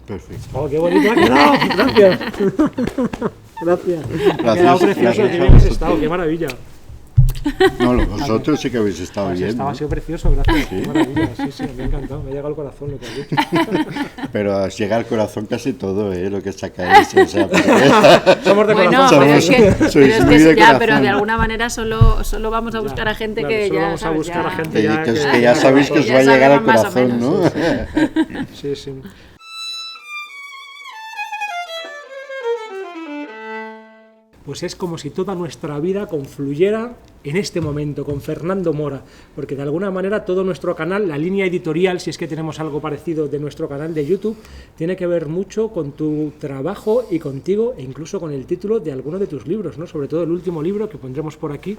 Perfecto. ¡Oh, qué bonito ha quedado! Gracias. Gracias. Ha quedado precioso, qué bien has estado, qué maravilla. No, vosotros sí que habéis estado Pues bien. Ha sido precioso, gracias. ¿Sí? Qué maravilla, sí, me ha encantado, me ha llegado al corazón lo que has dicho. Pero os llega al corazón casi todo, lo que sacáis. O sea, somos de bueno, corazón. pero es que, sois muy de corazón. Pero de alguna manera solo vamos a buscar a gente claro, que solo ya vamos sabes, a buscar ya, a gente que ya sabéis que os va a llegar al corazón, ¿no? Sí, sí. Pues es como si toda nuestra vida confluyera en este momento con Fernando Mora, porque de alguna manera todo nuestro canal, la línea editorial, si es que tenemos algo parecido de nuestro canal de YouTube, tiene que ver mucho con tu trabajo y contigo, e incluso con el título de alguno de tus libros, ¿no? Sobre todo el último libro que pondremos por aquí,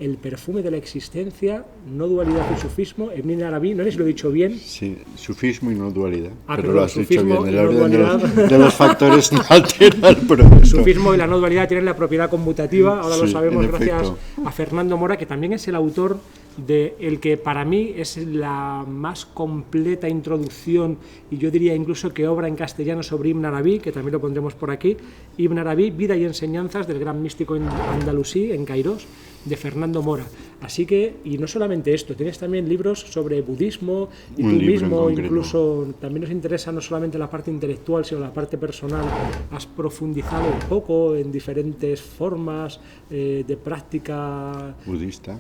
El perfume de la existencia, no dualidad y sufismo, Ibn Arabi, no sé si lo he dicho bien. Sí, sufismo y no dualidad, pero perdón, lo has dicho bien, el no orden de los factores no altera el producto. El sufismo y la no dualidad tienen la propiedad conmutativa, ahora lo sabemos gracias a Fernando Mora, que también es el autor de el que para mí es la más completa introducción, y yo diría incluso que obra en castellano sobre Ibn Arabi, que también lo pondremos por aquí, Ibn Arabi, Vida y enseñanzas del gran místico andalusí en Cairós, de Fernando Mora. Así que, y no solamente esto, tienes también libros sobre budismo, y tú mismo incluso, también nos interesa no solamente la parte intelectual, sino la parte personal. Has profundizado un poco en diferentes formas de práctica budista.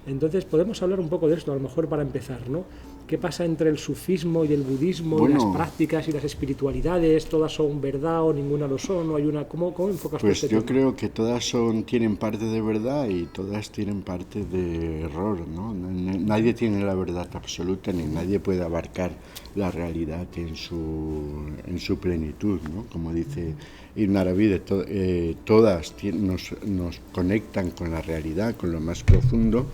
Entonces podemos hablar un poco de esto, a lo mejor para empezar, ¿no? ¿Qué pasa entre el sufismo y el budismo, y las prácticas y las espiritualidades? ¿Todas son verdad o ninguna lo son? ¿O hay una? ¿Cómo enfocas pues este yo tema? creo que todas tienen parte de verdad y todas tienen parte de error, ¿no? Nadie tiene la verdad absoluta, ni nadie puede abarcar la realidad en su plenitud, ¿no? Como dice Ibn Arabi, todas nos conectan con la realidad, con lo más profundo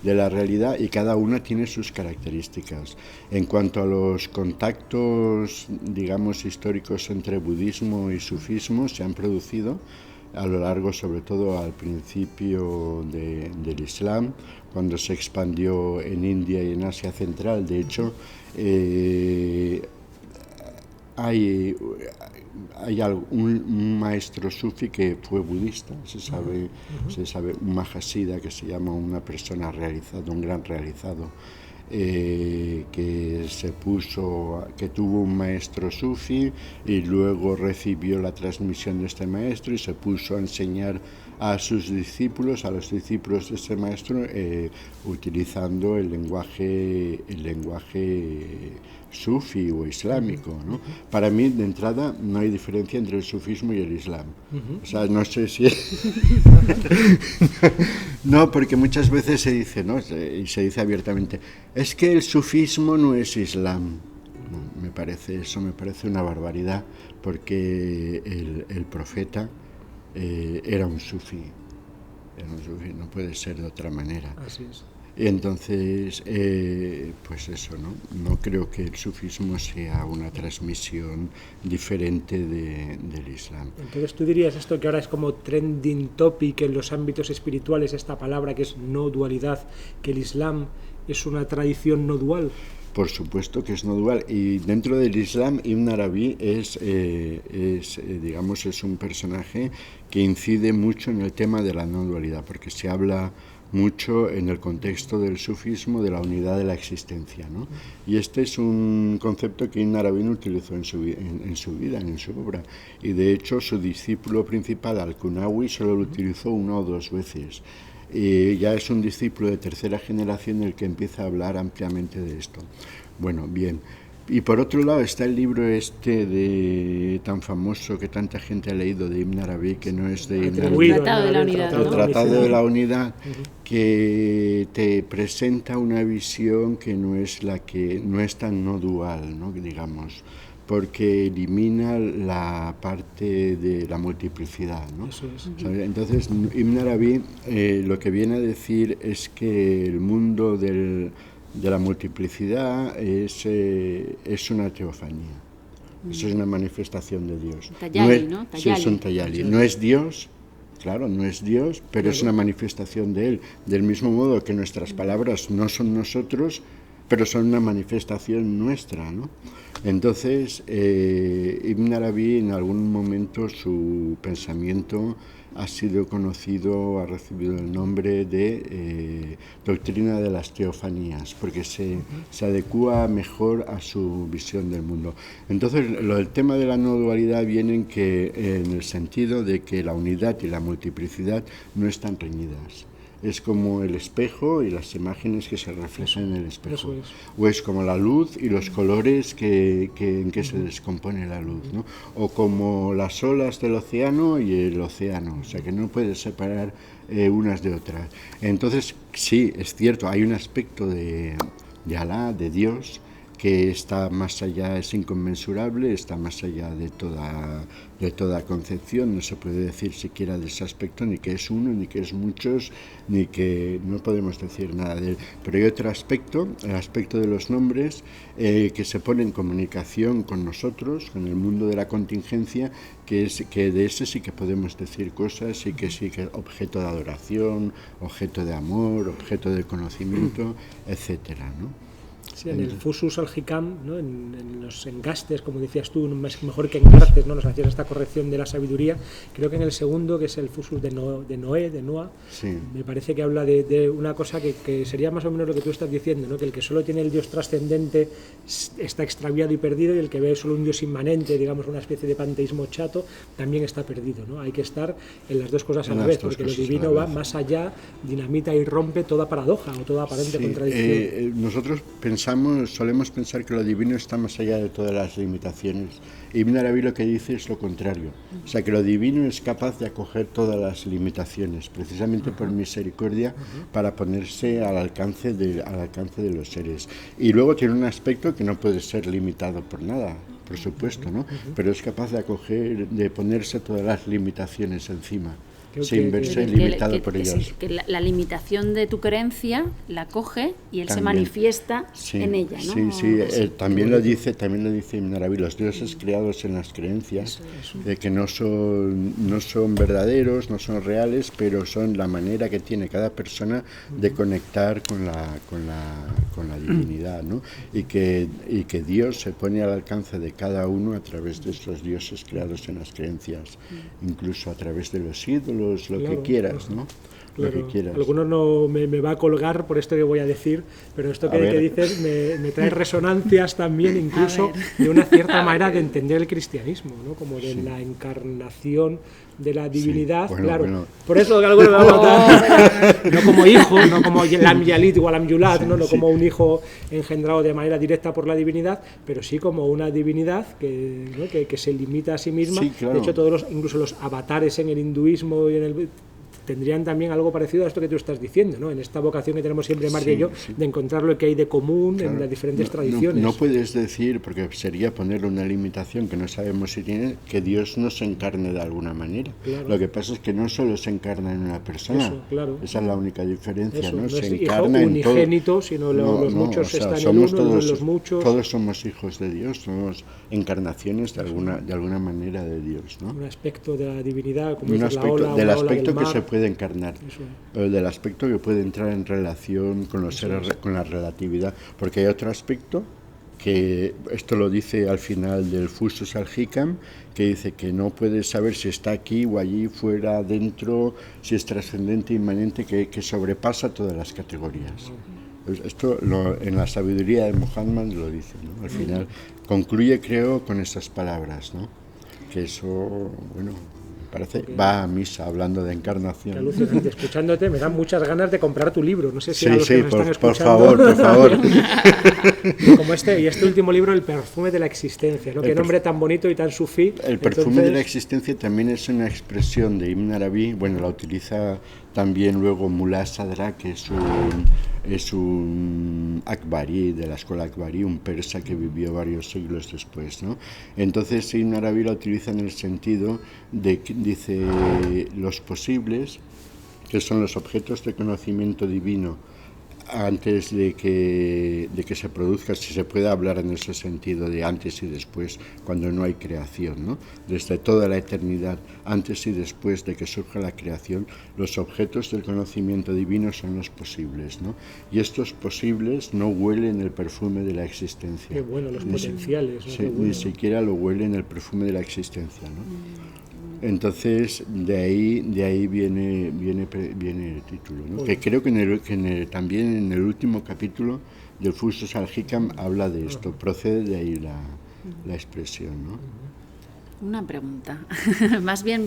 de la realidad, y cada una tiene sus características. En cuanto a los contactos, digamos, históricos entre budismo y sufismo, se han producido a lo largo, sobre todo al principio del Islam, cuando se expandió en India y en Asia Central. De hecho, hay un maestro sufi que fue budista, se sabe, un mahasida, que se llama una persona realizada, un gran realizado, que tuvo un maestro sufi y luego recibió la transmisión de este maestro y se puso a enseñar a sus discípulos, a los discípulos de ese maestro, utilizando el lenguaje sufi o islámico, ¿no? Para mí, de entrada, no hay diferencia entre el sufismo y el islam. O sea, no sé si... No, porque muchas veces se dice, ¿no? Y se dice abiertamente, es que el sufismo no es islam. No, me parece una barbaridad, porque el profeta era un sufí, no puede ser de otra manera. Así es. Y entonces, pues eso, ¿no? No creo que el sufismo sea una transmisión diferente del Islam. Entonces, ¿tú dirías esto que ahora es como trending topic en los ámbitos espirituales, esta palabra que es no dualidad, que el Islam es una tradición no dual? Por supuesto que es no dual, y dentro del Islam Ibn Arabi es un personaje que incide mucho en el tema de la no dualidad, porque se habla mucho en el contexto del sufismo de la unidad de la existencia, ¿no? Y este es un concepto que Ibn Arabi utilizó en su vida, en su obra, y de hecho su discípulo principal, Al-Kunawi, solo lo utilizó 1 o 2 veces. Y ya es un discípulo de tercera generación el que empieza a hablar ampliamente de esto. Bueno, bien. Y por otro lado está el libro tan famoso que tanta gente ha leído, de Ibn Arabi, que no es de Ibn Arabi, el Tratado de la Unidad, ¿no? El Tratado de la Unidad, que te presenta una visión que no es tan no dual, ¿no? Digamos, porque elimina la parte de la multiplicidad, ¿no? Eso es. ¿Sabes? Entonces, Ibn Arabi lo que viene a decir es que el mundo de la multiplicidad es una teofanía. Eso es una manifestación de Dios. Tajalli, ¿no? Sí, es un tajalli. No es Dios, claro, no es Dios, pero es una manifestación de Él. Del mismo modo que nuestras palabras no son nosotros, pero son una manifestación nuestra, ¿no? Entonces, Ibn Arabi, en algún momento su pensamiento ha sido conocido, ha recibido el nombre de doctrina de las teofanías, porque se adecua mejor a su visión del mundo. Entonces, el tema de la no dualidad viene en el sentido de que la unidad y la multiplicidad no están reñidas. Es como el espejo y las imágenes que se reflejan en el espejo. O es como la luz y los colores en que se descompone la luz, ¿no? O como las olas del océano y el océano, o sea que no puedes separar unas de otras. Entonces, sí, es cierto, hay un aspecto de Alá, de Dios, que está más allá, es inconmensurable, está más allá de toda concepción, no se puede decir siquiera de ese aspecto, ni que es uno, ni que es muchos, ni que no podemos decir nada de él. Pero hay otro aspecto, el aspecto de los nombres, que se pone en comunicación con nosotros, con el mundo de la contingencia, que de ese sí que podemos decir cosas y que sí que objeto de adoración, objeto de amor, objeto de conocimiento, etcétera, ¿no? Sí, en el Fusus al Hikam, ¿no? en los engastes, como decías tú, mejor que engartes, ¿no? Nos hacías esta corrección de la sabiduría. Creo que en el segundo, que es el Fusus de Noah, sí, me parece que habla de una cosa que sería más o menos lo que tú estás diciendo, ¿no? Que el que solo tiene el Dios trascendente está extraviado y perdido, y el que ve solo un Dios inmanente, digamos una especie de panteísmo chato, también está perdido, ¿no? Hay que estar en las dos cosas a la vez, porque lo divino va más allá, dinamita y rompe toda paradoja o toda aparente contradicción. Nosotros solemos pensar que lo divino está más allá de todas las limitaciones. Ibn Arabi lo que dice es lo contrario, o sea que lo divino es capaz de acoger todas las limitaciones, precisamente por misericordia, para ponerse al alcance de los seres. Y luego tiene un aspecto que no puede ser limitado por nada, por supuesto, ¿no? Pero es capaz de acoger, de ponerse todas las limitaciones encima, sin verse limitado por ellas. Que la limitación de tu creencia la coge y él se manifiesta en ella, ¿no? Sí, también lo dice Ibn Arabi, los dioses creados en las creencias, que no son verdaderos, no son reales, pero son la manera que tiene cada persona de conectar con la divinidad, ¿no? Y que Dios se pone al alcance de cada uno a través de estos dioses creados en las creencias, incluso a través de los ídolos, lo que quieras, ¿no? Claro. Lo que quieras. Algunos no me va a colgar por esto que voy a decir, pero esto que dices me trae resonancias también, incluso de una cierta manera de entender el cristianismo, ¿no? Como de la encarnación de la divinidad, bueno. Por eso que algunos me van a matar, no como hijo, no como Lam Yalit o Lam Yulat, no como un hijo engendrado de manera directa por la divinidad, pero sí como una divinidad que se limita a sí misma. Claro. De hecho, incluso los avatares en el hinduismo y en el tendrían también algo parecido a esto que tú estás diciendo, ¿no? En esta vocación que tenemos siempre Marta y yo, de encontrar lo que hay de común en las diferentes tradiciones. No puedes decir, porque sería ponerle una limitación que no sabemos si tiene, que Dios no se encarne de alguna manera. Claro. Lo que pasa es que no solo se encarna en una persona, esa es la única diferencia, ¿no? Se encarna en todo. Unigénito, sino los muchos están en uno, los muchos. Todos somos hijos de Dios, somos encarnaciones de alguna manera de Dios, ¿no? Un aspecto de la divinidad, como un aspecto del aspecto que se puede encarnar, del aspecto que puede entrar en relación con los seres, con la relatividad, porque hay otro aspecto que esto lo dice al final del Fusus al Hikam, que dice que no puedes saber si está aquí o allí, fuera, dentro, si es trascendente, inmanente, que sobrepasa todas las categorías. Esto en la sabiduría de Muhammad lo dice, ¿no? Al final concluye, creo, con estas palabras, ¿no? Que eso, bueno, parece, va a misa hablando de encarnación. Qué alucinante. Escuchándote me dan muchas ganas de comprar tu libro. No sé si a los que nos están escuchando. Por favor. Como este último libro, El perfume de la existencia, ¿no? Qué nombre tan bonito y tan sufí. El perfume de la existencia también es una expresión de Ibn Arabi. Bueno, la utiliza también luego Mullah Sadra, que es un Akbari, de la escuela Akbari, un persa que vivió varios siglos después, ¿no? Entonces Ibn Arabi la utiliza en el sentido de que dice los posibles, que son los objetos de conocimiento divino antes de que se produzca, si se puede hablar en ese sentido de antes y después, cuando no hay creación, ¿no? Desde toda la eternidad, antes y después de que surja la creación, los objetos del conocimiento divino son los posibles, ¿no? Y estos posibles no huelen el perfume de la existencia. Qué bueno, los potenciales. ¿no? Sí, ni siquiera lo huelen el perfume de la existencia, ¿no? Entonces, de ahí viene el título, ¿no? Que creo que también en el último capítulo del Fusus al Hikam habla de esto, procede de ahí la expresión, ¿no? Una pregunta, más bien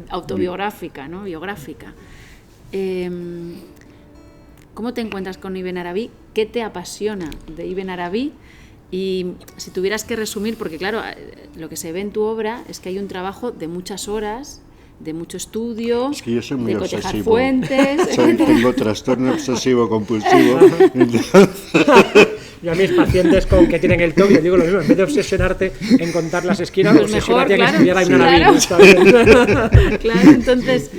autobiográfica, ¿no? Biográfica. ¿Cómo te encuentras con Ibn Arabi? ¿Qué te apasiona de Ibn Arabi? Y si tuvieras que resumir, porque claro, lo que se ve en tu obra es que hay un trabajo de muchas horas, de mucho estudio, es que yo soy muy de cotejar obsesivo. Fuentes. Tengo trastorno obsesivo compulsivo. Yo a mis pacientes que tienen el TOC les digo lo mismo, en vez de obsesionarte en contar las esquinas, pues obsesiónate mejor, en estudiar a Ibn Arabi. Claro, entonces,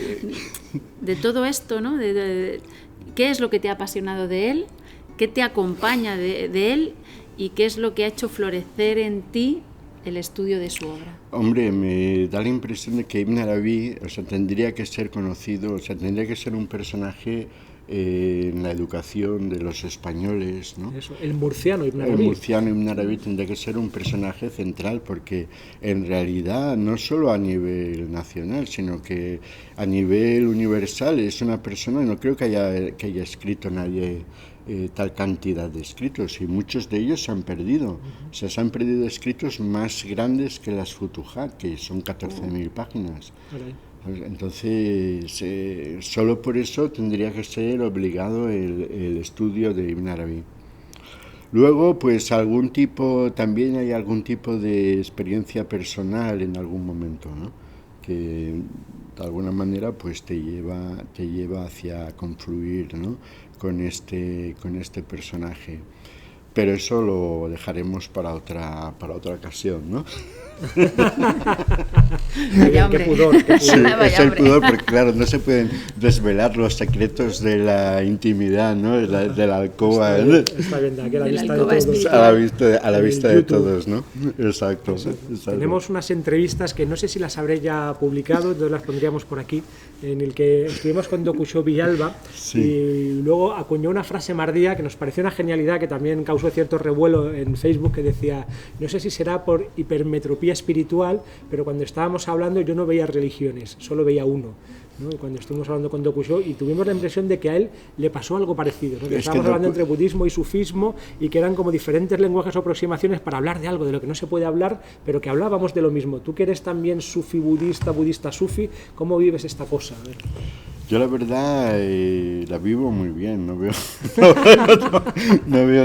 de todo esto, ¿no? ¿Qué es lo que te ha apasionado de él? ¿Qué te acompaña de él? ¿Y qué es lo que ha hecho florecer en ti el estudio de su obra? Hombre, me da la impresión de que Ibn Arabi, tendría que ser conocido, tendría que ser un personaje en la educación de los españoles, ¿no? Eso, el murciano Ibn Arabi. El murciano Ibn Arabi tendría que ser un personaje central, porque en realidad no solo a nivel nacional, sino que a nivel universal es una persona, no creo que haya escrito nadie tal cantidad de escritos, y muchos de ellos se han perdido. O sea, se han perdido escritos más grandes que las Futuhat, que son 14.000 páginas. Entonces, solo por eso tendría que ser obligado el estudio de Ibn Arabi. Luego, pues también hay algún tipo de experiencia personal en algún momento, ¿no? Que de alguna manera pues te lleva hacia confluir, ¿no? con este personaje. Pero eso lo dejaremos para otra ocasión, ¿no? Qué pudor. Sí, es el pudor, porque claro, no se pueden desvelar los secretos de la intimidad, ¿no? De la alcoba. Está bien, a la vista de todos. A la vista de todos, ¿no? Exacto. Tenemos unas entrevistas que no sé si las habré ya publicado, entonces las pondríamos por aquí, en el que estuvimos con Dokushov Villalba, sí. Y luego acuñó una frase Mardía que nos pareció una genialidad, que también causó cierto revuelo en Facebook, que decía, no sé si será por hipermetropía espiritual, pero cuando estábamos hablando yo no veía religiones, solo veía uno, ¿no? Y cuando estuvimos hablando con Dokushov, y tuvimos la impresión de que a él le pasó algo parecido, ¿no? Que estábamos hablando entre budismo y sufismo, y que eran como diferentes lenguajes o aproximaciones para hablar de algo de lo que no se puede hablar, pero que hablábamos de lo mismo. Tú que eres también sufi budista sufi, ¿cómo vives esta cosa? Yo la verdad la vivo muy bien, no veo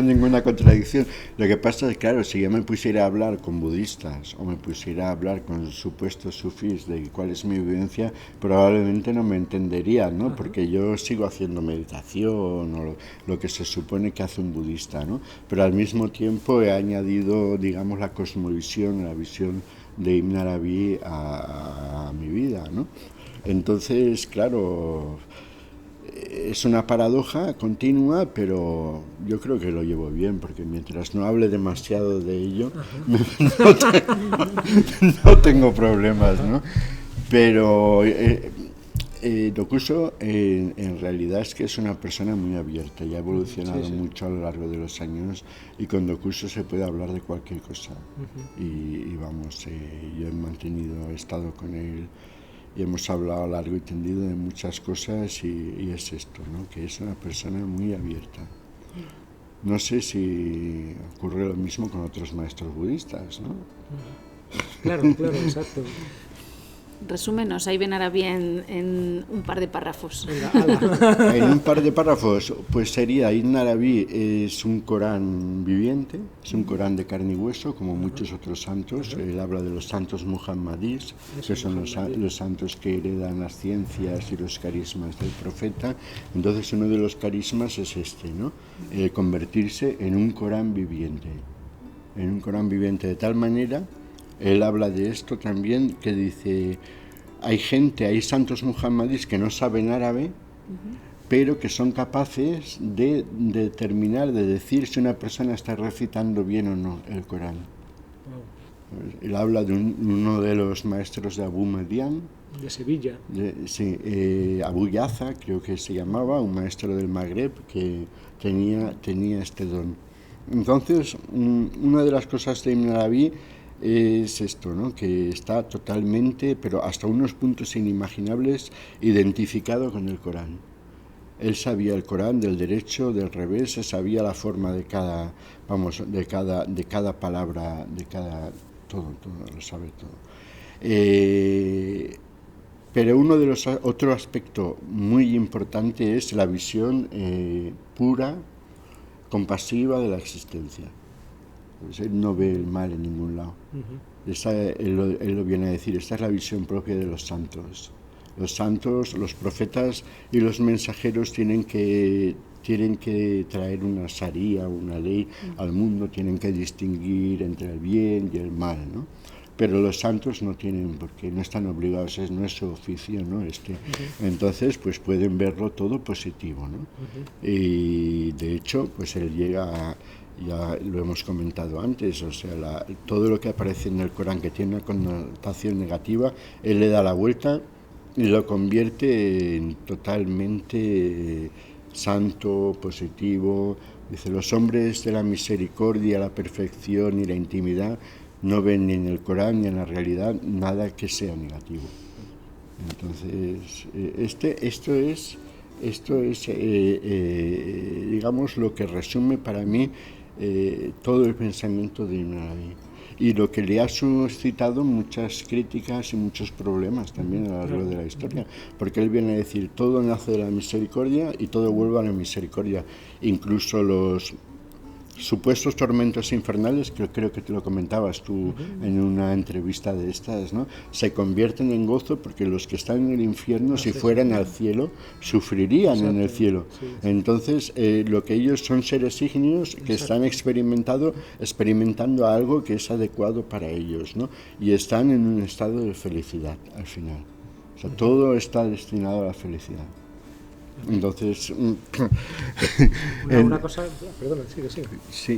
ninguna contradicción. Lo que pasa es, claro, si yo me pusiera a hablar con budistas o me pusiera a hablar con supuestos sufís de cuál es mi vivencia, probablemente no me entenderían, ¿no? Porque yo sigo haciendo meditación o lo que se supone que hace un budista, ¿no? Pero al mismo tiempo he añadido, digamos, la cosmovisión, la visión de Ibn Arabi a mi vida, ¿no? Entonces, claro, es una paradoja continua, pero yo creo que lo llevo bien, porque mientras no hable demasiado de ello, no tengo problemas, ¿no? Pero Dokushov en realidad es que es una persona muy abierta y ha evolucionado mucho a lo largo de los años, y con Dokushov se puede hablar de cualquier cosa. Y vamos, yo he estado con él, y hemos hablado largo y tendido de muchas cosas, y es esto, ¿no? Que es una persona muy abierta. No sé si ocurre lo mismo con otros maestros budistas, ¿no? Claro, exacto. Resúmenos a Ibn Arabi en un par de párrafos. En un par de párrafos, pues sería: Ibn Arabi es un Corán viviente, es un Corán de carne y hueso, como muchos otros santos. Él habla de los santos muhammadíes, que son los santos que heredan las ciencias y los carismas del profeta. Entonces, uno de los carismas es este, ¿no? Convertirse en un Corán viviente. En un Corán viviente, de tal manera. Él habla de esto también, que dice, hay santos muhammadíes que no saben árabe, pero que son capaces de determinar, de decir si una persona está recitando bien o no el Corán. Él habla de uno de los maestros de Abu Median, de Sevilla. Abu Yaza, creo que se llamaba, un maestro del Magreb que tenía este don. Entonces, una de las cosas de Ibn Arabi es esto, ¿no? Que está totalmente, pero hasta unos puntos inimaginables, identificado con el Corán. Él sabía el Corán del derecho, del revés, sabía la forma de cada palabra, todo, lo sabe todo. Pero otro aspecto muy importante es la visión pura, compasiva de la existencia. Pues él no ve el mal en ningún lado. Él lo viene a decir, esta es la visión propia de los santos. Los santos, los profetas y los mensajeros tienen que traer una sharia, una ley al mundo, tienen que distinguir entre el bien y el mal, ¿no? Pero los santos no tienen, porque no están obligados, no es su oficio, ¿no? Entonces, pues pueden verlo todo positivo, ¿no? Y de hecho, pues él llega ya lo hemos comentado antes, o sea, todo lo que aparece en el Corán que tiene una connotación negativa, él le da la vuelta y lo convierte en totalmente santo, positivo. Dice, los hombres de la misericordia, la perfección y la intimidad no ven ni en el Corán ni en la realidad nada que sea negativo. Entonces, esto es digamos, lo que resume para mí todo el pensamiento de Ibn Arabi. Y lo que le ha suscitado muchas críticas y muchos problemas también a lo largo de la historia, porque él viene a decir, todo nace de la misericordia y todo vuelve a la misericordia, incluso los supuestos tormentos infernales, que creo que te lo comentabas tú en una entrevista de estas, ¿no? Se convierten en gozo porque los que están en el infierno, si fueran al cielo, sufrirían en el cielo. Entonces, lo que ellos son seres ígneos que están experimentando algo que es adecuado para ellos, ¿no? Y están en un estado de felicidad al final. O sea, todo está destinado a la felicidad. Entonces, una cosa, perdona, sigue. Sí,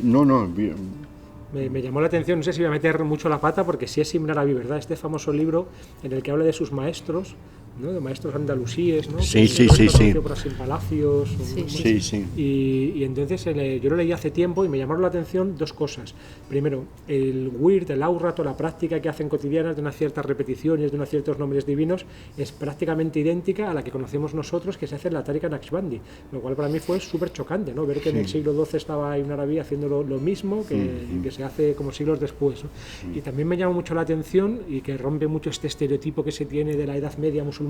me llamó la atención, no sé si voy a meter mucho la pata, porque sí es Ibn Arabi, ¿verdad? Este famoso libro en el que habla de sus maestros, ¿no? De maestros andalusíes, ¿no? Sí. Por Asil Palacios. Sí. Y entonces yo lo leí hace tiempo y me llamaron la atención dos cosas. Primero, el wird, el aurato, la práctica que hacen cotidianas de unas ciertas repeticiones, de unos ciertos nombres divinos, es prácticamente idéntica a la que conocemos nosotros, que se hace en la Tariqa Naqshbandi, lo cual para mí fue súper chocante, ¿no? Ver que en el siglo XII estaba Ibn Arabi haciendo lo mismo que se hace como siglos después, ¿no? Y también me llama mucho la atención y que rompe mucho este estereotipo que se tiene de la Edad Media musulmana,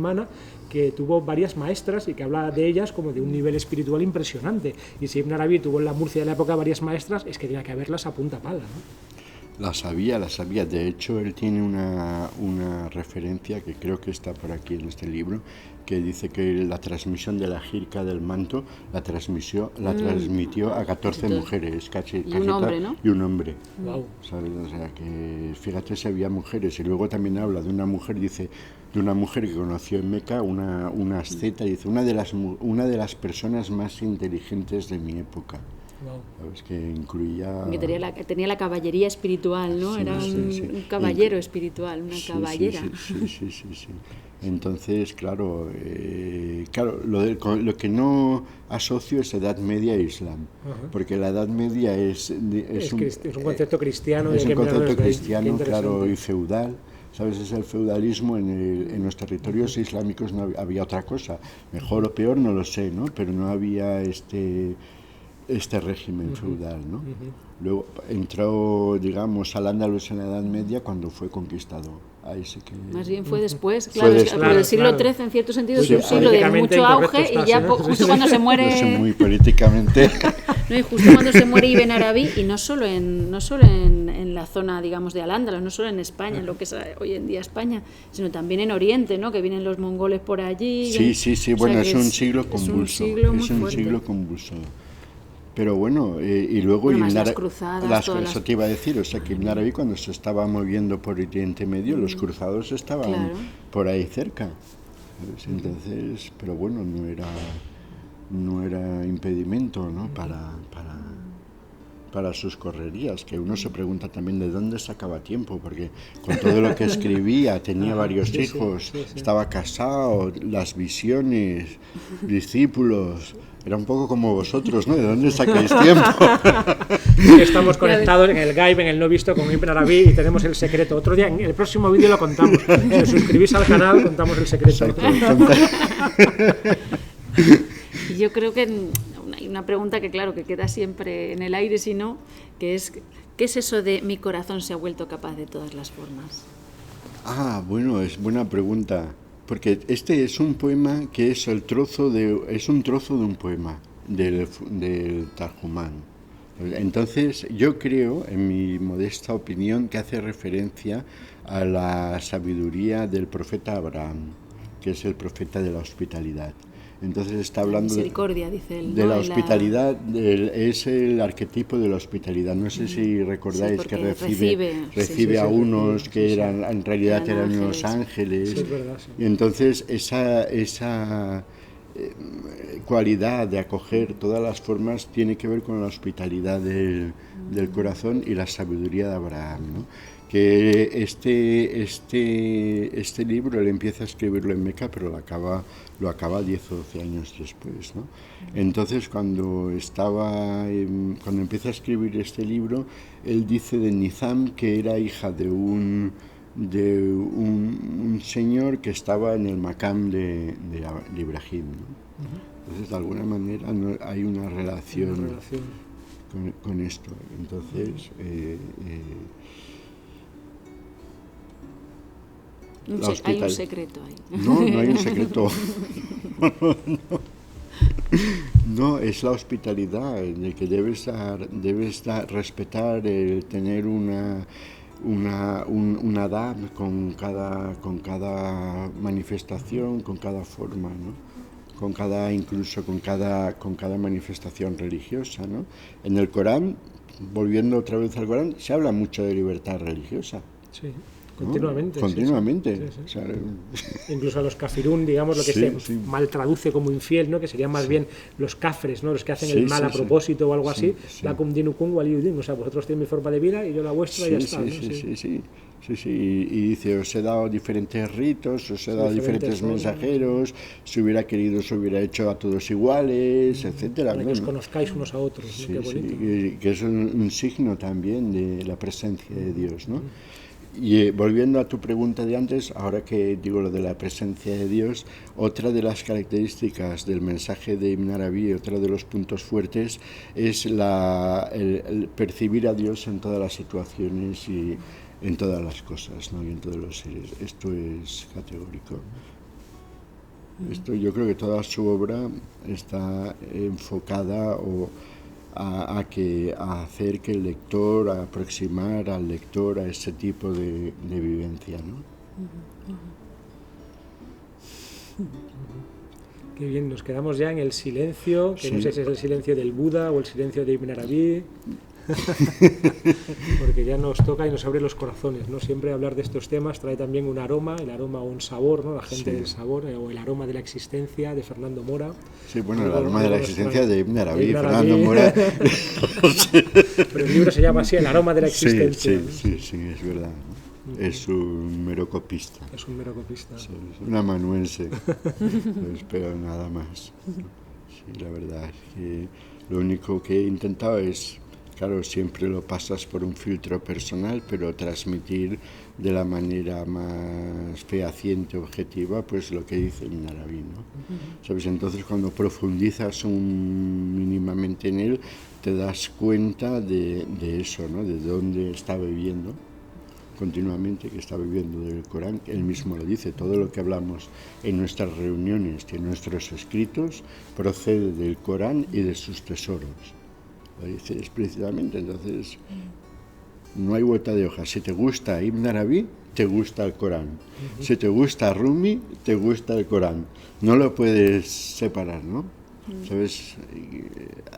que tuvo varias maestras y que habla de ellas como de un nivel espiritual impresionante. Y si Ibn Arabi tuvo en la Murcia de la época varias maestras, es que tenía que haberlas a punta pala, ¿no? La sabía. De hecho, él tiene una referencia que creo que está por aquí en este libro, que dice que la transmisión de la jirca del manto la transmitió a 14 mujeres, casi un hombre, ¿no? Y un hombre. Wow. ¿Sabes? O sea, que fíjate si había mujeres. Y luego también habla de una mujer, dice, de una mujer que conoció en Meca, una asceta, dice, una de las personas más inteligentes de mi época. Wow. ¿Sabes? Que incluía... Que tenía la caballería espiritual, ¿no? Sí, era un caballero espiritual, una caballera. Sí. Entonces, claro, lo que no asocio es Edad Media e Islam, porque la Edad Media es un concepto cristiano. Es un concepto cristiano, claro, y feudal. ¿Sabes? Es el feudalismo. En los territorios islámicos no había otra cosa. Mejor o peor no lo sé, ¿no? Pero no había este régimen feudal, ¿no? Luego entró, digamos, al Andalus en la Edad Media cuando fue conquistado. Ahí sí que... Más bien fue después, claro. Pero el siglo XIII, en cierto sentido, es un siglo de mucho auge y ya justo cuando se muere... No sé muy políticamente... No, y justo cuando se muere Ibn Arabi, y no solo en la zona, digamos, de Al-Ándalus, no solo en España, en lo que es hoy en día España, sino también en Oriente, ¿no? Que vienen los mongoles por allí. Sí, bueno, es un siglo convulso. Es un siglo convulso. Pero bueno, y luego las cruzadas, eso te iba a decir, o sea que Ibn Arabi cuando se estaba moviendo por Oriente Medio, los cruzados estaban por ahí cerca. Entonces, pero bueno, no era impedimento, ¿no? Para sus correrías, que uno se pregunta también de dónde sacaba tiempo, porque con todo lo que escribía, tenía varios hijos, estaba casado, las visiones, discípulos, era un poco como vosotros, ¿no? ¿De dónde sacáis tiempo? Estamos conectados en el Skype, en el no visto con Ibn Arabi, y tenemos el secreto. Otro día, en el próximo vídeo lo contamos. Si os suscribís al canal, contamos el secreto. Y yo creo que hay una pregunta que, claro, que queda siempre en el aire, si no, que es, ¿qué es eso de mi corazón se ha vuelto capaz de todas las formas? Bueno, es buena pregunta, porque este es un poema que es un trozo de un poema del Tarjumán. Entonces, yo creo, en mi modesta opinión, que hace referencia a la sabiduría del profeta Abraham, que es el profeta de la hospitalidad. Entonces está hablando misericordia, dice él, de la hospitalidad, es el arquetipo de la hospitalidad. No sé si recordáis que recibe a unos que eran en realidad eran unos ángeles. Sí, es verdad, sí. Y entonces esa cualidad de acoger todas las formas tiene que ver con la hospitalidad del corazón y la sabiduría de Abraham, ¿no? Que este libro él empieza a escribirlo en Meca, pero lo acaba 10 o 12 años después, ¿no? Entonces cuando empieza a escribir este libro, él dice de Nizam que era hija de un señor que estaba en el Makam de Ibrahim, ¿no? Entonces de alguna manera hay una relación con esto. Entonces hay un secreto ahí. No hay un secreto. No, es la hospitalidad, de que debes respetar, tener una edad con cada manifestación, con cada forma, ¿no? Incluso con cada manifestación religiosa, ¿no? En el Corán, volviendo otra vez al Corán, se habla mucho de libertad religiosa. Sí. Continuamente. ¿No? Continuamente. Sí. O sea, incluso a los kafirún, digamos, lo que se mal traduce como infiel, ¿no? Que serían más bien los kafres, ¿no? Los que hacen el mal a propósito o algo así. Lakum dinukum waliyuddin. O sea, vosotros tenéis mi forma de vida y yo la vuestra y ya está. Sí. Y dice, os he dado diferentes ritos, os he dado diferentes mensajeros, si hubiera querido, se hubiera hecho a todos iguales, etcétera. Para que os conozcáis unos a otros. Sí, ¿no? Qué bonito. Que es un signo también de la presencia de Dios, ¿no? Y volviendo a tu pregunta de antes, ahora que digo lo de la presencia de Dios, otra de las características del mensaje de Ibn Arabi, otro de los puntos fuertes, es el percibir a Dios en todas las situaciones y en todas las cosas, ¿no? Y en todos los seres. Esto es categórico. Yo creo que toda su obra está enfocada a hacer que el lector, a aproximar al lector a ese tipo de vivencia, ¿no? Qué bien, nos quedamos ya en el silencio, que no sé si es el silencio del Buda o el silencio de Ibn Arabi, porque ya nos toca y nos abre los corazones, ¿no? Siempre hablar de estos temas trae también un aroma, el aroma o un sabor, ¿no? La gente del sabor, o el aroma de la existencia de Fernando Mora. Sí, bueno, el aroma de la existencia de Ibn Arabi, Fernando Mora. Pero el libro se llama así, El aroma de la existencia. Sí, es verdad. Es un mero copista. Es un mero copista. Sí, es un amanuense. No espero nada más. Sí, la verdad es que lo único que he intentado es, claro, siempre lo pasas por un filtro personal, pero transmitir de la manera más fehaciente, objetiva, pues lo que dice Ibn Arabi, ¿no? ¿Sabes? Entonces, cuando profundizas mínimamente en él, te das cuenta de eso, ¿no? De dónde está viviendo continuamente, que está viviendo del Corán. Él mismo lo dice, todo lo que hablamos en nuestras reuniones y en nuestros escritos procede del Corán y de sus tesoros. Lo dice explícitamente. Entonces no hay vuelta de hoja. Si te gusta Ibn Arabi, te gusta el Corán. Si te gusta Rumi, te gusta el Corán. No lo puedes separar, ¿no? ¿Sabes?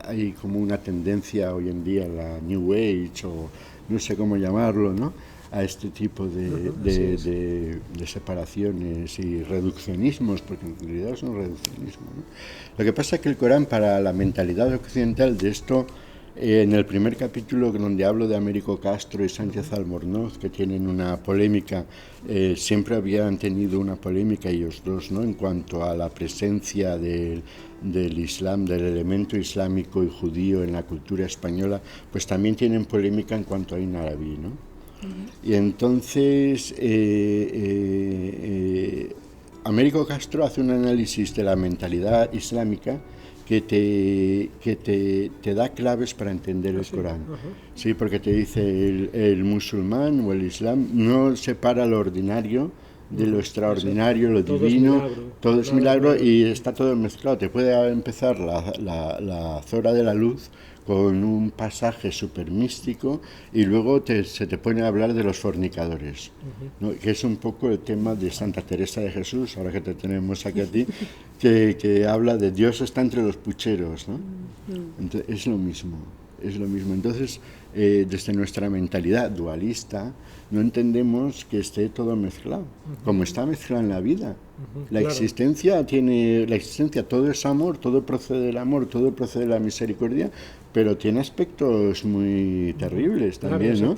Hay como una tendencia hoy en día, la New Age, o no sé cómo llamarlo, ¿no? a este tipo de separaciones y reduccionismos, porque en realidad es un reduccionismo, ¿no? Lo que pasa es que el Corán, para la mentalidad occidental de esto, en el primer capítulo donde hablo de Américo Castro y Sánchez Albornoz, que tienen una polémica, siempre habían tenido una polémica ellos dos, ¿no?, en cuanto a la presencia del Islam, del elemento islámico y judío en la cultura española, pues también tienen polémica en cuanto a Ain Arabí, ¿no? Y entonces Américo Castro hace un análisis de la mentalidad islámica que te da claves para entender el Corán. Sí, porque te dice el musulmán o el islam no separa lo ordinario de lo extraordinario, lo divino, todo es milagro y está todo mezclado. Te puede empezar la Zora de la Luz con un pasaje súper místico y luego se te pone a hablar de los fornicadores, ¿no?, que es un poco el tema de Santa Teresa de Jesús, ahora que te tenemos aquí a ti, que habla de Dios está entre los pucheros, ¿no? Entonces, es lo mismo. Entonces, desde nuestra mentalidad dualista, no entendemos que esté todo mezclado, como está mezclado en la vida. La existencia, todo es amor, todo procede del amor, todo procede de la misericordia, pero tiene aspectos muy terribles también, ¿no?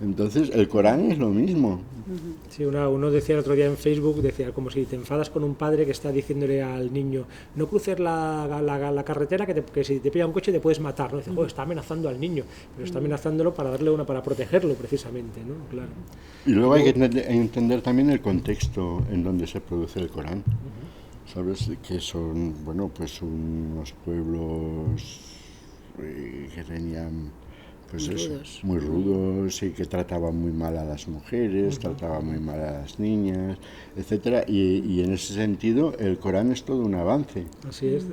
Entonces, el Corán es lo mismo. Sí, uno decía el otro día en Facebook, decía como si te enfadas con un padre que está diciéndole al niño, no cruces la carretera que si te pilla un coche te puedes matar, ¿no? Dice, está amenazando al niño, pero está amenazándolo para para protegerlo precisamente, ¿no? Claro. Y luego hay que entender también el contexto en donde se produce el Corán. ¿Sabes? Que son, pues unos pueblos que tenían muy rudos y que trataban muy mal a las mujeres, trataban muy mal a las niñas, etcétera, y en ese sentido el Corán es todo un avance. Así es.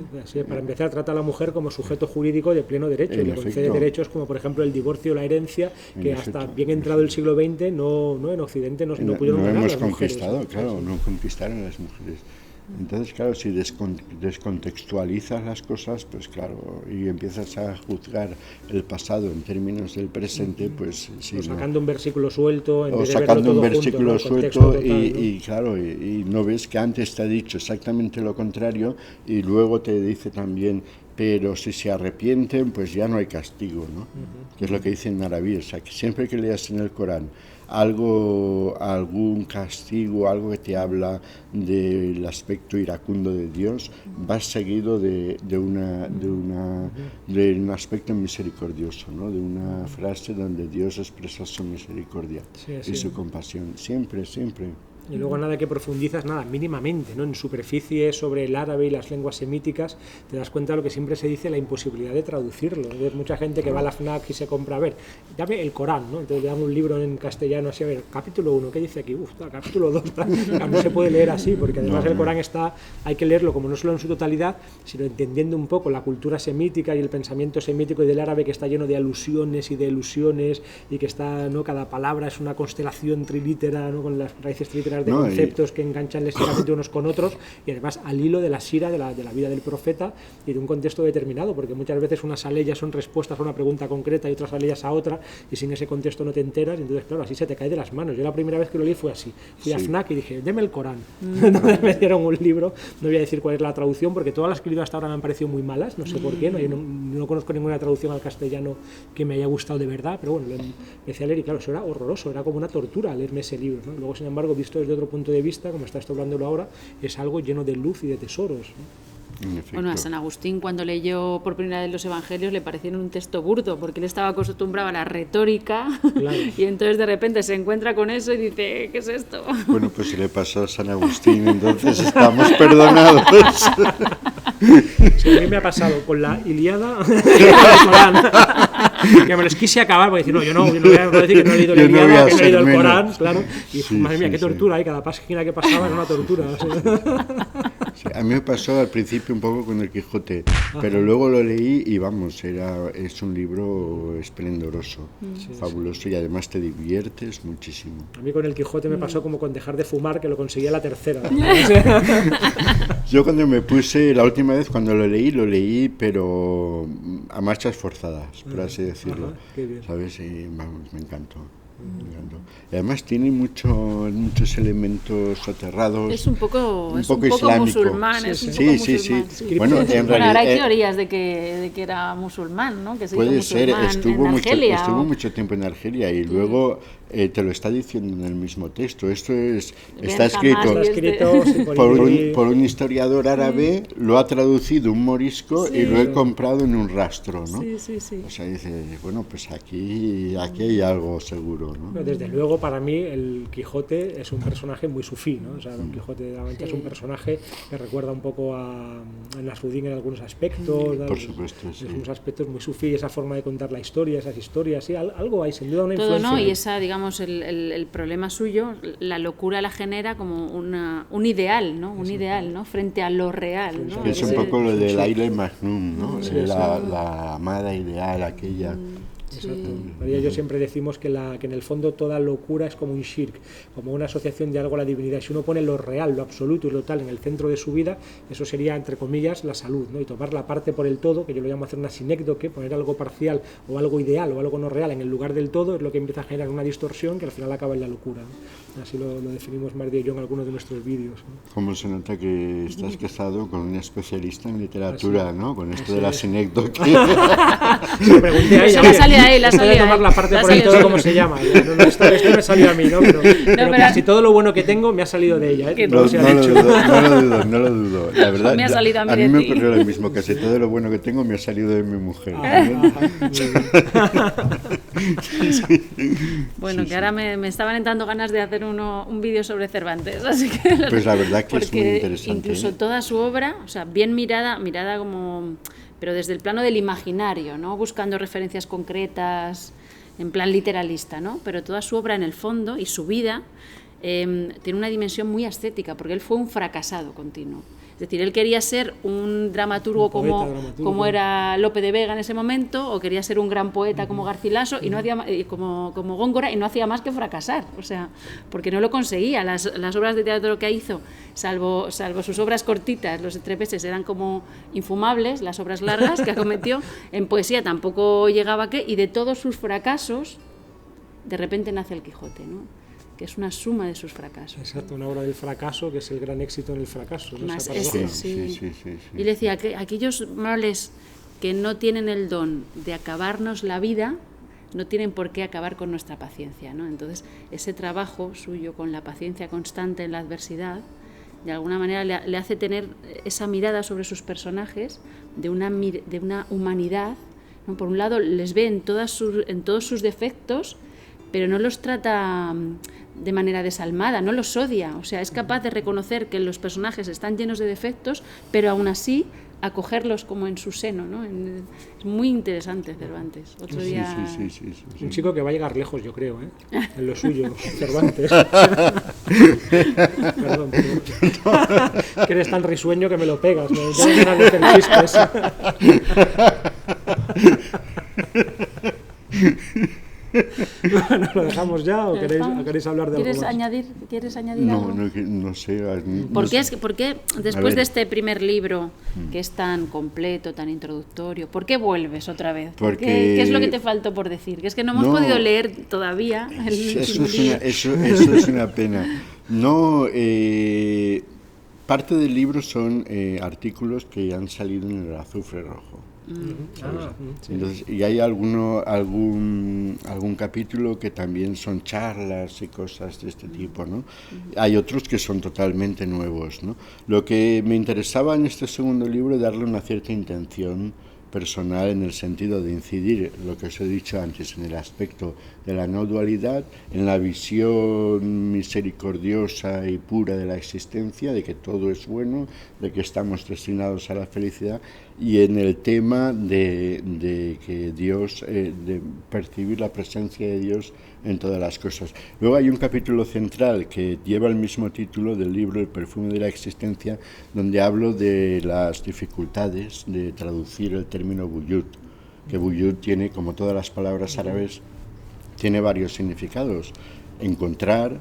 Para empezar, trata a la mujer como sujeto jurídico de pleno derecho y le concede derechos como por ejemplo el divorcio o la herencia, que hasta bien entrado el siglo XX no en Occidente no pudieron ganar hemos las conquistado, mujeres, claro, no conquistaron a las mujeres. Entonces, claro, si descontextualizas las cosas, pues claro, y empiezas a juzgar el pasado en términos del presente, pues sí. O sacando un versículo suelto, o sacando un versículo suelto y claro, y no ves que antes te ha dicho exactamente lo contrario y luego te dice también, pero si se arrepienten, pues ya no hay castigo, ¿no? Que es lo que dice en Arabí, o sea, que siempre que leas en el Corán algún castigo, algo que te habla del aspecto iracundo de Dios, va seguido de un aspecto misericordioso, ¿no? De una frase donde Dios expresa su misericordia y su compasión, siempre. Y luego nada que profundizas, nada, mínimamente, ¿no? En superficie sobre el árabe y las lenguas semíticas, te das cuenta de lo que siempre se dice, la imposibilidad de traducirlo. Hay mucha gente que va a la FNAC y se compra, a ver, dame el Corán, ¿no? Entonces le dan un libro en castellano así, a ver, capítulo 1, ¿qué dice aquí? Capítulo 2, no se puede leer así, porque además el Corán hay que leerlo como no solo en su totalidad, sino entendiendo un poco la cultura semítica y el pensamiento semítico y del árabe, que está lleno de alusiones y de ilusiones, y que está, ¿no? Cada palabra es una constelación trilítera, ¿no? Con las raíces trilíteras de conceptos que enganchan lexicalmente unos con otros, y además al hilo de la sira de la vida del profeta y de un contexto determinado, porque muchas veces unas aleyas son respuestas a una pregunta concreta y otras aleyas a otra, y sin ese contexto no te enteras, y entonces claro, así se te cae de las manos. Yo la primera vez que lo leí fue así, fui a FNAC y dije, deme el Corán. Entonces me dieron un libro, no voy a decir cuál es la traducción, porque todas las que he leído hasta ahora me han parecido muy malas, no sé por qué, no conozco ninguna traducción al castellano que me haya gustado de verdad, pero bueno, lo empecé a leer y claro, eso era horroroso, era como una tortura leerme ese libro, ¿no? Luego, sin embargo, visto desde otro punto de vista, como está esto hablándolo ahora, es algo lleno de luz y de tesoros, ¿no? Bueno, a San Agustín, cuando leyó por primera vez los Evangelios, le parecieron un texto burdo, porque él estaba acostumbrado a la retórica, claro. Y entonces de repente se encuentra con eso y dice, ¿qué es esto? Bueno, pues si le pasó a San Agustín, entonces estamos perdonados. Sí, a mí me ha pasado con la Ilíada y el Corán, que me los quise acabar, porque decir, yo no voy a decir que no he leído la Ilíada, que no he leído el Corán, claro, y sí, madre mía, qué tortura, cada página que pasaba era una tortura. Sí, a mí me pasó al principio un poco con el Quijote, pero luego lo leí y vamos, es un libro esplendoroso, fabuloso, y además te diviertes muchísimo. A mí con el Quijote me pasó como con dejar de fumar, que lo conseguí a la tercera. Yo cuando me puse, la última vez cuando lo leí, pero a marchas forzadas, por así decirlo. Qué bien. ¿Sabes? Y vamos, me encantó. Y además tiene muchos elementos soterrados. Es un poco islámico. Musulmán. Sí. Bueno, ahora hay teorías de que era musulmán, ¿no? Que se puede hizo ser, musulmán estuvo mucho tiempo en Argelia y luego te lo está diciendo en el mismo texto. Esto está escrito por un historiador árabe, lo ha traducido un morisco y lo he comprado en un rastro, ¿no? Sí. O sea, dice, bueno, pues aquí hay algo seguro, ¿no? Desde luego, para mí, el Quijote es un personaje muy sufí, ¿no? O sea, Don Quijote de la Mancha es un personaje que recuerda un poco a Nasruddin en algunos aspectos. Por supuesto, sí. En unos aspectos muy sufí, esa forma de contar la historia, esas historias, sí, algo hay, sin duda una todo, influencia. ¿no? Y esa, digamos, el problema suyo, la locura la genera como un ideal, ¿no? Un ideal, ¿no? Frente a lo real, ¿no? Es un poco lo de Laila y Majnun, ¿no? La amada ideal, aquella. Exacto. María y yo siempre decimos que en el fondo toda locura es como un shirk, como una asociación de algo a la divinidad. Si uno pone lo real, lo absoluto y lo tal en el centro de su vida, eso sería, entre comillas, la salud, ¿no? Y tomar la parte por el todo, que yo lo llamo hacer una sinécdoque, poner algo parcial o algo ideal o algo no real en el lugar del todo, es lo que empieza a generar una distorsión que al final acaba en la locura, ¿no? Así lo definimos María y yo en algunos de nuestros vídeos, ¿no? Cómo se nota que estás casado con un especialista en literatura, ¿no? Con esto de la sinécdoque. Se pregunté a ella. La salida tomar la parte por el todo, ¿cómo se llama? Esto me salió a mí, ¿no? Pero casi todo lo bueno que tengo me ha salido de ella, ¿eh? No lo dudo. La verdad, me ha salido a mí me ocurrió lo mismo. Casi todo lo bueno que tengo me ha salido de mi mujer. Bueno, que ahora me estaban entrando ganas de hacer un vídeo sobre Cervantes, así que... Pues la verdad que es muy interesante. Incluso toda su obra, o sea, bien mirada como... pero desde el plano del imaginario, ¿no? Buscando referencias concretas, en plan literalista, ¿no? Pero toda su obra en el fondo y su vida tiene una dimensión muy ascética, porque él fue un fracasado continuo. Es decir, él quería ser un dramaturgo como era Lope de Vega en ese momento, o quería ser un gran poeta como Garcilaso, y no hacía como Góngora, y no hacía más que fracasar, o sea, porque no lo conseguía. Las obras de teatro que hizo, salvo sus obras cortitas, los entrepeses eran como infumables, las obras largas que acometió, en poesía tampoco llegaba y de todos sus fracasos, de repente nace el Quijote, ¿no? Que es una suma de sus fracasos. Exacto, una obra del fracaso que es el gran éxito en el fracaso, ¿no? Más sí. Y le decía que aquellos males que no tienen el don de acabarnos la vida no tienen por qué acabar con nuestra paciencia, ¿no? Entonces, ese trabajo suyo con la paciencia constante en la adversidad, de alguna manera le hace tener esa mirada sobre sus personajes de una humanidad, ¿no? Por un lado, les ve en todos sus defectos, pero no los trata de manera desalmada, no los odia, o sea, es capaz de reconocer que los personajes están llenos de defectos, pero aún así acogerlos como en su seno, ¿no? Es muy interesante Cervantes. Otro día... Sí. Un chico que va a llegar lejos, yo creo, ¿eh? En lo suyo, Cervantes. Perdón. Que eres tan risueño que me lo pegas, me da ganas de hacer chistes. Bueno, ¿lo dejamos ya o queréis hablar de algo más? ¿Quieres añadir algo? No sé. ¿Por qué después de este primer libro, que es tan completo, tan introductorio, por qué vuelves otra vez? ¿Qué es lo que te faltó por decir? Que es que no hemos podido leer todavía eso es una pena. Parte del libro son artículos que han salido en el Azufre Rojo. Entonces, y hay algún capítulo que también son charlas y cosas de este tipo, ¿no? Hay otros que son totalmente nuevos, ¿no? Lo que me interesaba en este segundo libro es darle una cierta intención personal en el sentido de incidir, lo que os he dicho antes, en el aspecto de la no dualidad, en la visión misericordiosa y pura de la existencia, de que todo es bueno, de que estamos destinados a la felicidad, y en el tema de que Dios, de percibir la presencia de Dios en todas las cosas. Luego hay un capítulo central que lleva el mismo título del libro, El perfume de la existencia, donde hablo de las dificultades de traducir el término buyut, que buyut tiene, como todas las palabras árabes, tiene varios significados: encontrar,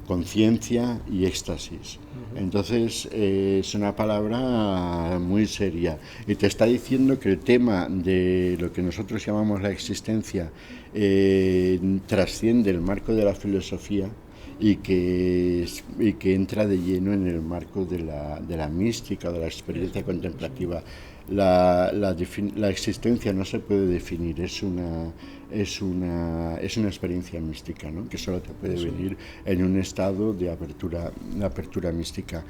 conciencia y éxtasis. Entonces es una palabra muy seria y te está diciendo que el tema de lo que nosotros llamamos la existencia trasciende el marco de la filosofía y que entra de lleno en el marco de la mística, de la experiencia contemplativa. La existencia no se puede definir, es una experiencia mística, ¿no? Que solo te puede venir en un estado de apertura mística.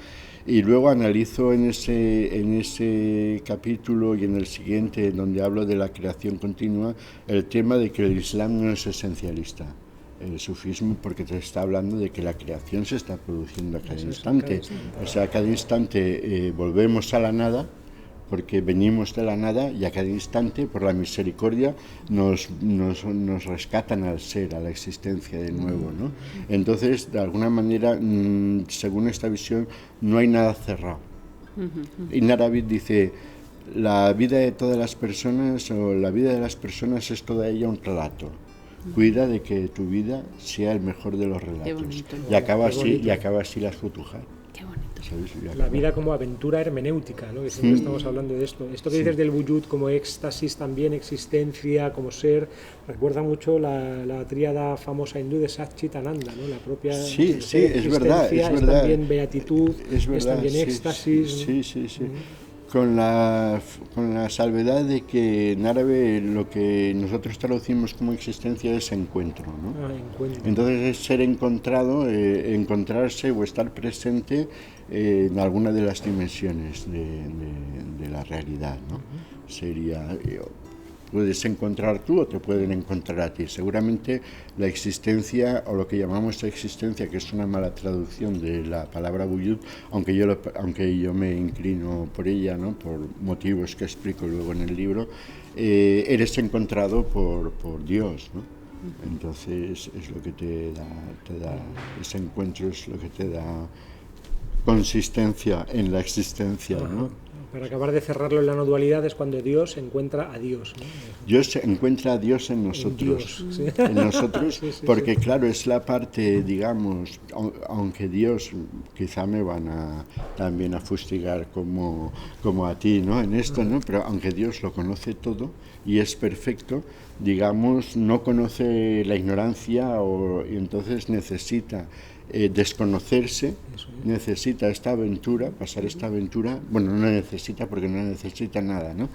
Y luego analizo en ese capítulo y en el siguiente, donde hablo de la creación continua, el tema de que el Islam no es esencialista. El sufismo, porque te está hablando de que la creación se está produciendo a cada instante. O sea, a cada instante volvemos a la nada, porque venimos de la nada y a cada instante, por la misericordia, nos rescatan al ser, a la existencia de nuevo, ¿no? Entonces, de alguna manera, según esta visión, no hay nada cerrado. Ibn Arabi dice, la vida de todas las personas, o la vida de las personas es toda ella un relato. Cuida de que tu vida sea el mejor de los relatos. Y acaba así las Futuhat. Qué bonito. La vida como aventura hermenéutica, ¿no? Que siempre estamos hablando de esto. Esto que dices del wujud como éxtasis también, existencia, como ser, recuerda mucho la tríada famosa hindú de Satchitananda, ¿no? La propia es verdad. Es también beatitud, es también éxtasis. Sí. Con la salvedad de que en árabe lo que nosotros traducimos como existencia es encuentro, ¿no? Encuentro. Entonces es ser encontrado, encontrarse o estar presente en alguna de las dimensiones de la realidad, ¿no? Sería, puedes encontrar tú o te pueden encontrar a ti. Seguramente la existencia, o lo que llamamos existencia, que es una mala traducción de la palabra wujud, aunque yo me inclino por ella, ¿no? Por motivos que explico luego en el libro, eres encontrado por Dios, ¿no? Entonces es lo que te da, ese encuentro es lo que te da consistencia en la existencia, ¿no? Para acabar de cerrarlo en la no dualidad es cuando Dios encuentra a Dios, ¿no? Dios encuentra a Dios en nosotros, en nosotros, porque claro, es la parte, digamos, aunque Dios, quizá me van también a fustigar como a ti, ¿no? En esto, ¿no? Pero aunque Dios lo conoce todo y es perfecto, digamos, no conoce la ignorancia y entonces necesita desconocerse, necesita esta aventura, pasar esta aventura, bueno, no necesita porque no necesita nada, ¿no?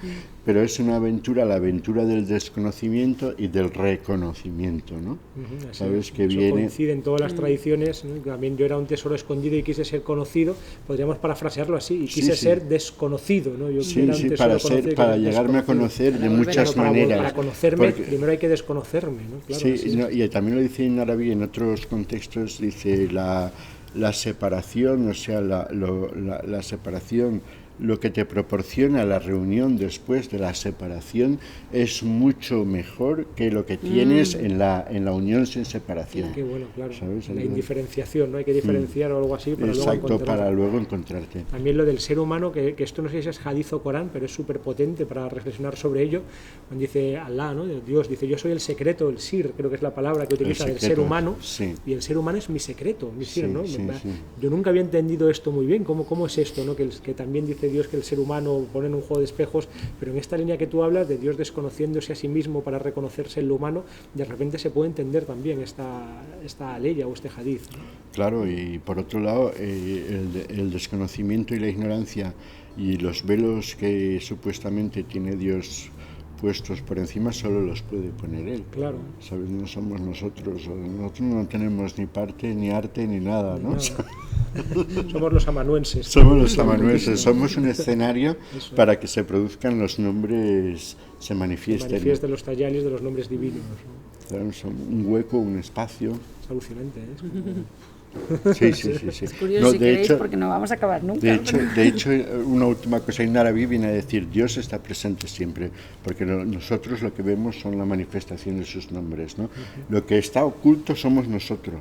Pero es una aventura, la aventura del desconocimiento y del reconocimiento, ¿no? Sabes que eso viene... coincide en todas las tradiciones, ¿no? También yo era un tesoro escondido y quise ser conocido, podríamos parafrasearlo así, y quise ser desconocido, ¿no? Yo era un tesoro para llegarme a conocer de muchas maneras. Para conocerme, primero hay que desconocerme, ¿no? Claro, y también lo dice en árabe, en otros contextos dice la separación, o sea, la separación, lo que te proporciona la reunión después de la separación es mucho mejor que lo que tienes en la unión sin separación. Qué bueno, claro. ¿Sabes? La indiferenciación, ¿no? Hay que diferenciar o algo así para luego encontrarte. También lo del ser humano, que esto no sé si es hadith o Corán, pero es súper potente para reflexionar sobre ello. Cuando dice Allah, ¿no? Dios dice, yo soy el secreto, el sir, creo que es la palabra que utiliza del ser humano, y el ser humano es mi secreto, mi sir, ¿no? Yo nunca había entendido esto muy bien, cómo es esto, ¿no? Que también dice Dios que el ser humano pone en un juego de espejos, pero en esta línea que tú hablas de Dios desconociéndose a sí mismo para reconocerse en lo humano, de repente se puede entender también esta aleya o este hadith, ¿no? Claro, y por otro lado, el desconocimiento y la ignorancia y los velos que supuestamente tiene Dios puestos por encima solo los puede poner Él. Claro. ¿Sabes? No somos nosotros no tenemos ni parte, ni arte, ni nada, ¿no? Somos los amanuenses. Somos un escenario para que se produzcan los nombres, se manifiesten los tallalis de los nombres divinos, ¿no? Claro, son un hueco, un espacio. Es alucinante, ¿eh? Sí. Es curioso, si queréis, porque no vamos a acabar nunca. De hecho, una última cosa, en árabe viene a decir, Dios está presente siempre, porque nosotros lo que vemos son la manifestación de sus nombres, ¿no? Lo que está oculto somos nosotros,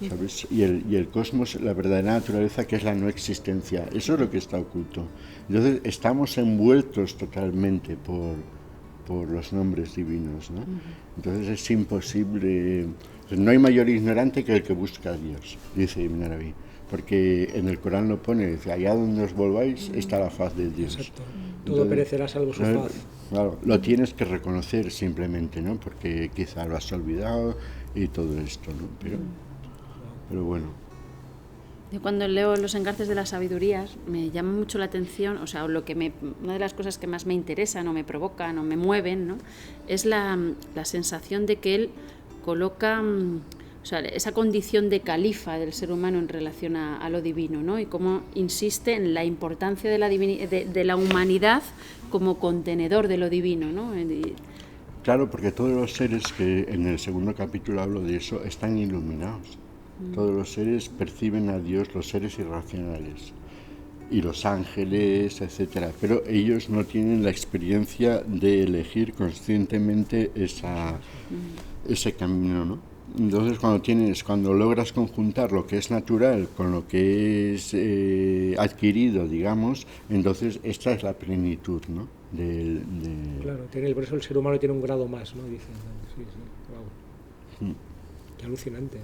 ¿sabes? Y el cosmos, la verdadera naturaleza, que es la no existencia, eso es lo que está oculto. Entonces, estamos envueltos totalmente por los nombres divinos, ¿no? Entonces es imposible, no hay mayor ignorante que el que busca a Dios, dice Ibn Arabi, porque en el Corán lo pone, dice, allá donde os volváis está la faz de Dios. Exacto. Todo perecerá salvo su faz. Claro, lo tienes que reconocer simplemente, ¿no? Porque quizá lo has olvidado y todo esto, ¿no? Pero bueno. Yo cuando leo Los engarces de las sabidurías me llama mucho la atención, o sea, una de las cosas que más me interesan o me provocan o me mueven, ¿no? Es la sensación de que él coloca, o sea, esa condición de califa del ser humano en relación a lo divino, ¿no? Y cómo insiste en la importancia de la humanidad como contenedor de lo divino, ¿no? Claro, porque todos los seres, que en el segundo capítulo hablo de eso, están iluminados. Todos los seres perciben a Dios, los seres irracionales, y los ángeles, etcétera, pero ellos no tienen la experiencia de elegir conscientemente ese camino, ¿no? Entonces cuando logras conjuntar lo que es natural con lo que es adquirido, digamos, entonces esta es la plenitud, ¿no? Claro, por eso el ser humano tiene un grado más, ¿no? Dicen. Sí, wow. Qué alucinante.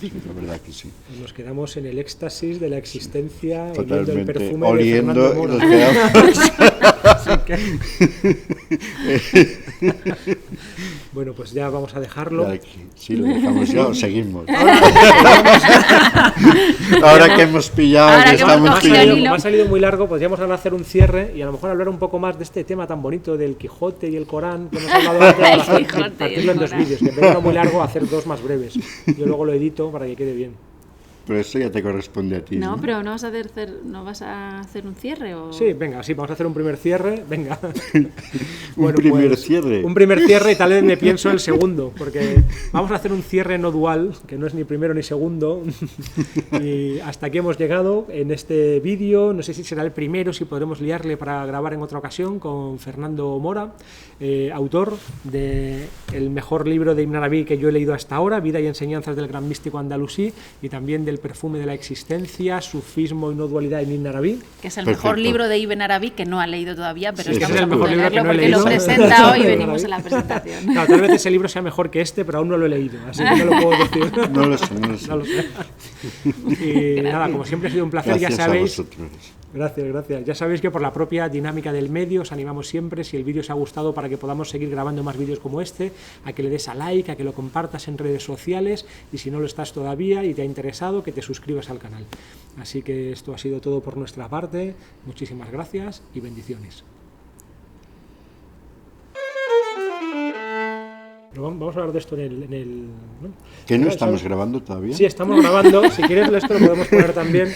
Sí, la verdad que sí. Nos quedamos en el éxtasis de la existencia, totalmente, oliendo el perfume oliendo, de Fernando Mora. Bueno, pues ya vamos a dejarlo. Sí, lo dejamos ya o seguimos. Ahora que hemos pillado, me ha salido muy largo, podríamos ahora hacer un cierre y a lo mejor hablar un poco más de este tema tan bonito del Quijote y el Corán, que hemos hablado antes, para partirlo en 2 vídeos, que en vez de uno muy largo, hacer 2 más breves. Yo luego lo edito para que quede bien. Pero eso ya te corresponde a ti. No, pero ¿no vas a hacer un cierre? ¿O? Sí, venga, sí, vamos a hacer un primer cierre, venga. Un primer cierre. Un primer cierre y tal vez me pienso el segundo, porque vamos a hacer un cierre no dual, que no es ni primero ni segundo. Y hasta aquí hemos llegado en este vídeo, no sé si será el primero, si podremos liarle para grabar en otra ocasión, con Fernando Mora, autor del mejor libro de Ibn Arabi que yo he leído hasta ahora, Vida y enseñanzas del gran místico andalusí, y también del perfume de la existencia, sufismo y no dualidad en Ibn Arabi. Que es el mejor libro de Ibn Arabi que no ha leído todavía, pero sí, estamos es el mejor libro que no he porque leído. lo presenta hoy y venimos a la presentación. Claro, tal vez ese libro sea mejor que este, pero aún no lo he leído, así que no lo puedo decir. No lo sé. Y nada, como siempre ha sido un placer, Gracias ya sabéis. A vosotros. Gracias. Ya sabéis que por la propia dinámica del medio os animamos siempre, si el vídeo os ha gustado, para que podamos seguir grabando más vídeos como este, a que le des a like, a que lo compartas en redes sociales, y si no lo estás todavía y te ha interesado, que te suscribas al canal. Así que esto ha sido todo por nuestra parte. Muchísimas gracias y bendiciones. Pero vamos a hablar de esto en el ¿no? ¿Que no estamos grabando todavía? Sí, estamos grabando. Si quieres, esto lo podemos poner también.